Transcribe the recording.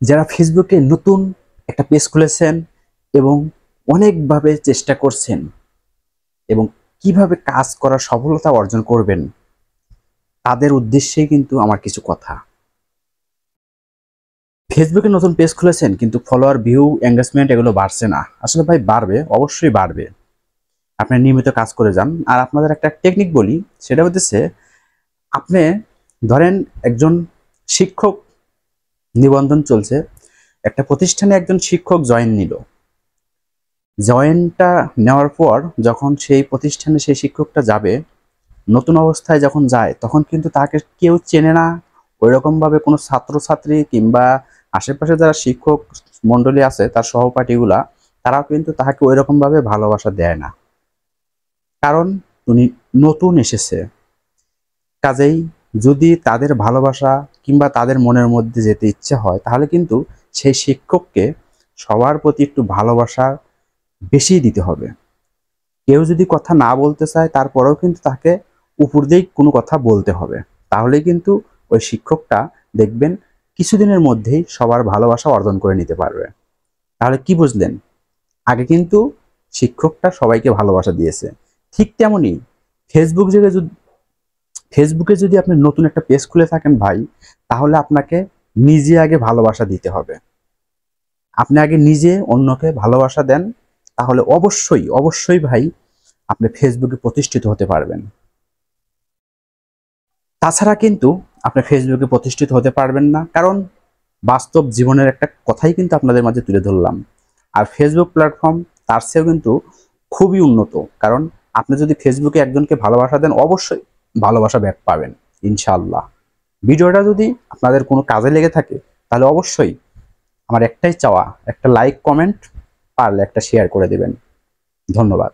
যারা ফেসবুকে নতুন একটা পেজ খুলেছেন এবং অনেকভাবে চেষ্টা করছেন এবং কিভাবে কাজ করার সফলতা অর্জন করবেন, তাদের উদ্দেশ্যেই কিন্তু আমার কিছু কথা। ফেসবুকে নতুন পেজ খুলেছেন কিন্তু ফলোয়ার, ভিউ, এঙ্গেজমেন্ট এগুলো বাড়ছে না। আসলে ভাই বাড়বে, অবশ্যই বাড়বে। আপনি নিয়মিত কাজ করে যান। আর আপনাদের একটা টেকনিক বলি, সেটা হচ্ছে আপনি ধরেন একজন শিক্ষক নিবন্ধন চলছে, একটা প্রতিষ্ঠানে একজন শিক্ষক জয়েন নিল। জয়েনটা নেওয়ার পর যখন সেই প্রতিষ্ঠানে সেই শিক্ষকটা যাবে, নতুন অবস্থায় যখন যায় তখন কিন্তু তাকে কেউ চেনে না। ওইরকমভাবে কোনো ছাত্রছাত্রী কিংবা আশেপাশে যারা শিক্ষক মণ্ডলী আছে তার সহপাঠীগুলা, তারাও কিন্তু তাহাকে ওইরকমভাবে ভালোবাসা দেয় না, কারণ উনি নতুন এসেছে। কাজেই যদি তাদের ভালোবাসা কিংবা তাদের মনের মধ্যে যেতে ইচ্ছে হয়, তাহলে কিন্তু সেই শিক্ষককে সবার প্রতি একটু ভালোবাসা বেশি দিতে হবে। কেউ যদি কথা না বলতে চায়, তারপরেও কিন্তু তাকে উপর দিয়েই কোনো কথা বলতে হবে। তাহলেই কিন্তু ওই শিক্ষকটা দেখবেন কিছুদিনের মধ্যেই সবার ভালোবাসা অর্জন করে নিতে পারবে। তাহলে কি বুঝলেন? আগে কিন্তু শিক্ষকটা সবাইকে ভালোবাসা দিয়েছে। ঠিক তেমনই ফেসবুকে যদি আপনি নতুন একটা পেজ খুলে থাকেন ভাই, তাহলে আপনাকে নিজে আগে ভালোবাসা দিতে হবে। আপনি আগে নিজে অন্যকে ভালোবাসা দেন, তাহলে অবশ্যই অবশ্যই ভাই আপনি ফেসবুকে প্রতিষ্ঠিত হতে পারবেন। তাছাড়া কিন্তু আপনি ফেসবুকে প্রতিষ্ঠিত হতে পারবেন না, কারণ বাস্তব জীবনের একটা কথাই কিন্তু আপনাদের মাঝে তুলে ধরলাম। আর ফেসবুক প্ল্যাটফর্ম তার চেয়েও কিন্তু খুবই উন্নত, কারণ আপনি যদি ফেসবুকে একজনকে ভালোবাসা দেন, অবশ্যই ভালোবাসা ব্যাক পাবেন ইনশাআল্লাহ। ভিডিওটা যদি আপনাদের কোনো কাজে লেগে থাকে, তাহলে অবশ্যই আমার একটাই চাওয়া, একটা লাইক, কমেন্ট, পারলে একটা শেয়ার করে দেবেন। ধন্যবাদ।